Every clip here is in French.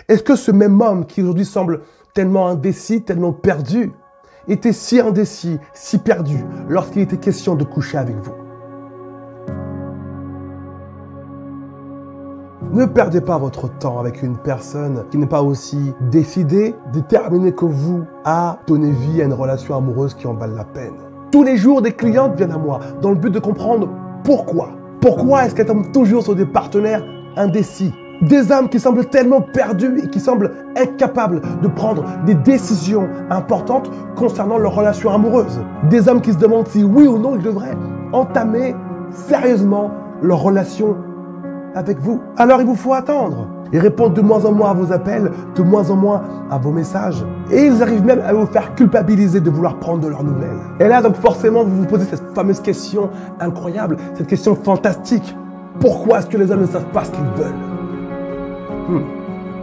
Est-ce que ce même homme qui aujourd'hui semble tellement indécis, tellement perdu, était si indécis, si perdu lorsqu'il était question de coucher avec vous? Ne perdez pas votre temps avec une personne qui n'est pas aussi décidée, déterminée que vous à donner vie à une relation amoureuse qui en vaille la peine. Tous les jours, des clientes viennent à moi dans le but de comprendre pourquoi. Pourquoi est-ce qu'elles tombent toujours sur des partenaires indécis? Des hommes qui semblent tellement perdus et qui semblent incapables de prendre des décisions importantes concernant leur relation amoureuse. Des hommes qui se demandent si oui ou non ils devraient entamer sérieusement leur relation avec vous. Alors il vous faut attendre. Ils répondent de moins en moins à vos appels, de moins en moins à vos messages. Et ils arrivent même à vous faire culpabiliser de vouloir prendre de leurs nouvelles. Et là donc forcément vous vous posez cette fameuse question incroyable, cette question fantastique. Pourquoi est-ce que les hommes ne savent pas ce qu'ils veulent?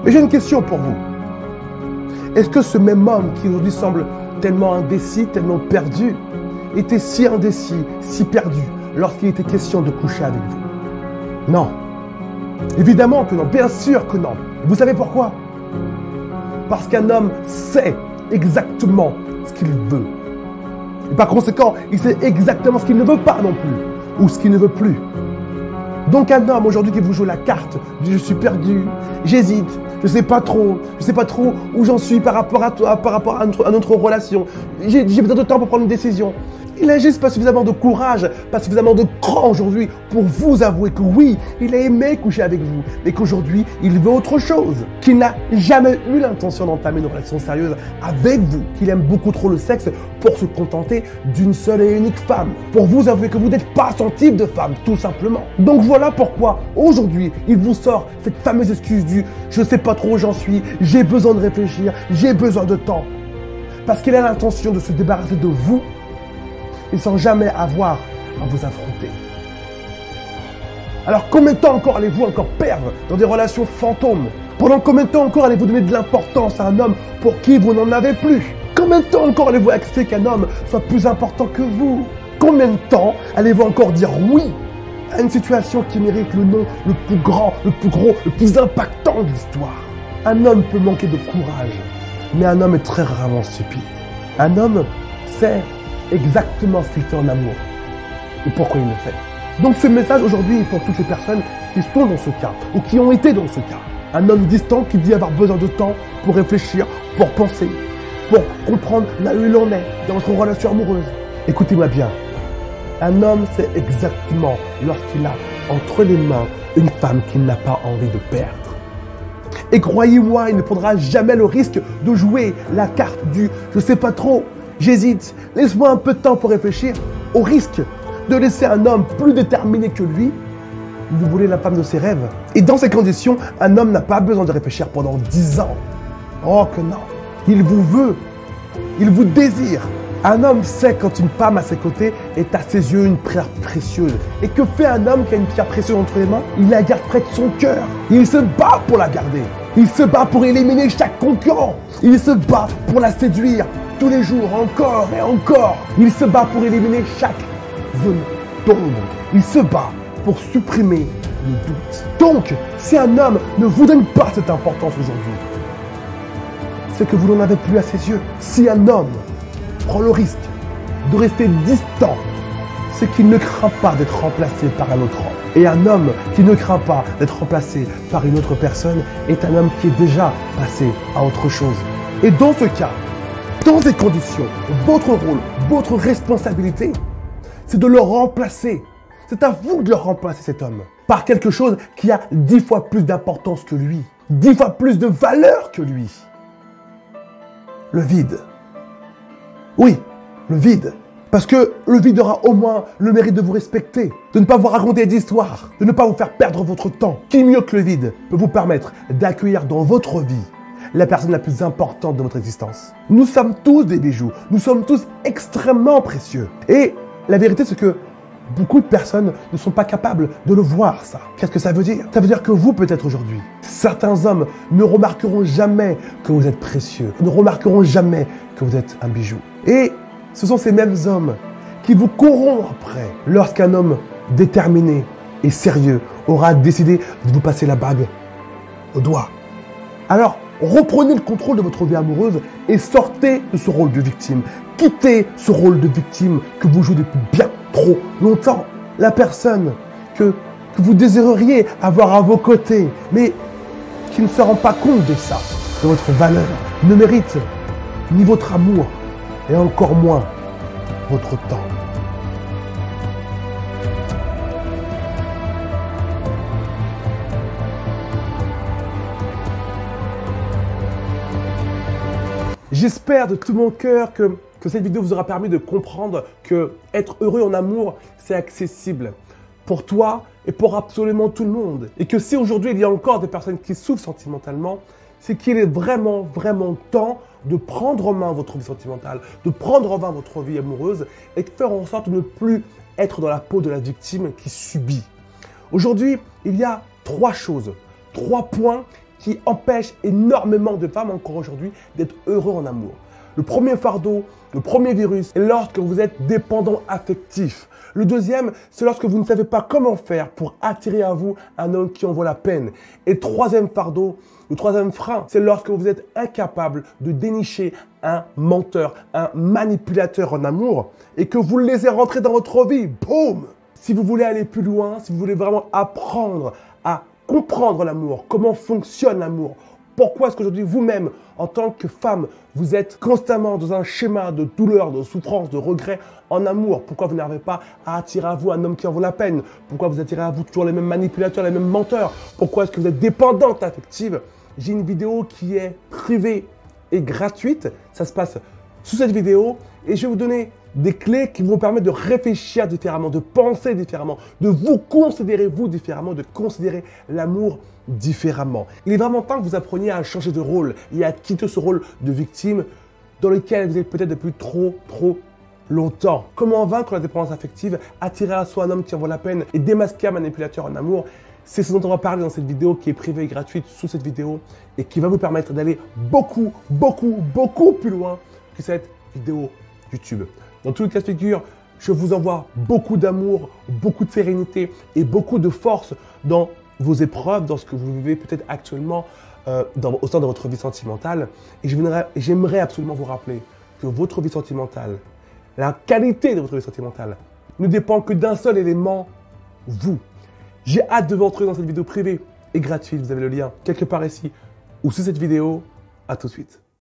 Et j'ai une question pour vous. Est-ce que ce même homme qui aujourd'hui semble tellement indécis, tellement perdu, était si indécis, si perdu lorsqu'il était question de coucher avec vous? Non. Évidemment que non, bien sûr que non. Vous savez pourquoi? Parce qu'un homme sait exactement ce qu'il veut. Et par conséquent, il sait exactement ce qu'il ne veut pas non plus, ou ce qu'il ne veut plus. Donc un homme aujourd'hui qui vous joue la carte du je suis perdu, j'hésite, je sais pas trop où j'en suis par rapport à toi, par rapport à notre relation, j'ai besoin de temps pour prendre une décision. Il n'a juste pas suffisamment de courage, pas suffisamment de cran aujourd'hui pour vous avouer que oui, il a aimé coucher avec vous, mais qu'aujourd'hui, il veut autre chose, qu'il n'a jamais eu l'intention d'entamer une relation sérieuse avec vous, qu'il aime beaucoup trop le sexe pour se contenter d'une seule et unique femme, pour vous avouer que vous n'êtes pas son type de femme, tout simplement. Donc voilà pourquoi, aujourd'hui, il vous sort cette fameuse excuse du « je sais pas trop où j'en suis, j'ai besoin de réfléchir, j'ai besoin de temps ». Parce qu'il a l'intention de se débarrasser de vous et sans jamais avoir à vous affronter. Alors combien de temps encore allez-vous encore perdre dans des relations fantômes? Pendant combien de temps encore allez-vous donner de l'importance à un homme pour qui vous n'en avez plus? Combien de temps encore allez-vous accepter qu'un homme soit plus important que vous? Combien de temps allez-vous encore dire oui à une situation qui mérite le nom le plus grand, le plus gros, le plus impactant de l'histoire? Un homme peut manquer de courage, mais un homme est très rarement stupide. Un homme sait exactement ce qu'il fait en amour et pourquoi il le fait. Donc ce message aujourd'hui est pour toutes les personnes qui sont dans ce cas ou qui ont été dans ce cas. Un homme distant qui dit avoir besoin de temps pour réfléchir, pour penser, pour comprendre là où il en est dans votre relation amoureuse. Écoutez-moi bien, un homme sait exactement lorsqu'il a entre les mains une femme qu'il n'a pas envie de perdre. Et croyez-moi, il ne prendra jamais le risque de jouer la carte du « je sais pas trop ». J'hésite, laisse-moi un peu de temps pour réfléchir, au risque de laisser un homme plus déterminé que lui lui voler la femme de ses rêves. Et dans ces conditions, un homme n'a pas besoin de réfléchir pendant 10 ans. Oh que non, il vous veut, il vous désire. Un homme sait quand une femme à ses côtés est à ses yeux une pierre précieuse. Et que fait un homme qui a une pierre précieuse entre les mains? Il la garde près de son cœur. Il se bat pour la garder. Il se bat pour éliminer chaque concurrent. Il se bat pour la séduire. Tous les jours, encore et encore, il se bat pour éliminer chaque zone d'ombre. Il se bat pour supprimer le doute. Donc, si un homme ne vous donne pas cette importance aujourd'hui, c'est que vous n'en avez plus à ses yeux. Si un homme prend le risque de rester distant, c'est qu'il ne craint pas d'être remplacé par un autre homme. Et un homme qui ne craint pas d'être remplacé par une autre personne est un homme qui est déjà passé à autre chose. Et dans ce cas, dans ces conditions, votre rôle, votre responsabilité, c'est de le remplacer. C'est à vous de le remplacer, cet homme, par quelque chose qui a 10 fois plus d'importance que lui, 10 fois plus de valeur que lui. Le vide. Oui, le vide. Parce que le vide aura au moins le mérite de vous respecter, de ne pas vous raconter d'histoires, de ne pas vous faire perdre votre temps. Qui mieux que le vide peut vous permettre d'accueillir dans votre vie la personne la plus importante de votre existence? Nous sommes tous des bijoux, nous sommes tous extrêmement précieux. Et la vérité, c'est que beaucoup de personnes ne sont pas capables de le voir, ça. Qu'est-ce que ça veut dire? Ça veut dire que vous, peut-être aujourd'hui, certains hommes ne remarqueront jamais que vous êtes précieux, ne remarqueront jamais que vous êtes un bijou. Et ce sont ces mêmes hommes qui vous courront après lorsqu'un homme déterminé et sérieux aura décidé de vous passer la bague au doigt. Alors, reprenez le contrôle de votre vie amoureuse et sortez de ce rôle de victime. Quittez ce rôle de victime que vous jouez depuis bien trop longtemps. La personne que vous désireriez avoir à vos côtés, mais qui ne se rend pas compte de ça, de votre valeur, ne mérite ni votre amour et encore moins votre temps. J'espère de tout mon cœur que cette vidéo vous aura permis de comprendre que être heureux en amour, c'est accessible pour toi et pour absolument tout le monde. Et que si aujourd'hui il y a encore des personnes qui souffrent sentimentalement, c'est qu'il est vraiment, vraiment temps de prendre en main votre vie sentimentale, de prendre en main votre vie amoureuse et de faire en sorte de ne plus être dans la peau de la victime qui subit. Aujourd'hui, il y a 3 choses, 3 points qui empêchent énormément de femmes encore aujourd'hui d'être heureux en amour. Le premier fardeau, le premier virus, est lorsque vous êtes dépendant affectif. Le deuxième, c'est lorsque vous ne savez pas comment faire pour attirer à vous un homme qui en vaut la peine. Et le troisième fardeau, le troisième frein, c'est lorsque vous êtes incapable de dénicher un menteur, un manipulateur en amour et que vous le laissez rentrer dans votre vie. Boum! Si vous voulez aller plus loin, si vous voulez vraiment apprendre à comprendre l'amour, comment fonctionne l'amour, pourquoi est-ce qu'aujourd'hui vous-même, en tant que femme, vous êtes constamment dans un schéma de douleur, de souffrance, de regret en amour? Pourquoi vous n'arrivez pas à attirer à vous un homme qui en vaut la peine? Pourquoi vous attirez à vous toujours les mêmes manipulateurs, les mêmes menteurs? Pourquoi est-ce que vous êtes dépendante affective? J'ai une vidéo qui est privée et gratuite. Ça se passe sous cette vidéo et je vais vous donner des clés qui vont vous permettre de réfléchir différemment, de penser différemment, de vous considérer vous différemment, de considérer l'amour différemment. Il est vraiment temps que vous appreniez à changer de rôle et à quitter ce rôle de victime dans lequel vous êtes peut-être depuis trop longtemps. Comment vaincre la dépendance affective, attirer à soi un homme qui en vaut la peine et démasquer un manipulateur en amour? C'est ce dont on va parler dans cette vidéo qui est privée et gratuite sous cette vidéo et qui va vous permettre d'aller beaucoup plus loin que cette vidéo YouTube. Dans tous les cas de figure, je vous envoie beaucoup d'amour, beaucoup de sérénité et beaucoup de force dans vos épreuves, dans ce que vous vivez peut-être actuellement au sein de votre vie sentimentale. Et j'aimerais absolument vous rappeler que votre vie sentimentale, la qualité de votre vie sentimentale, ne dépend que d'un seul élément, vous. J'ai hâte de vous retrouver dans cette vidéo privée et gratuite. Vous avez le lien quelque part ici ou sous cette vidéo. À tout de suite.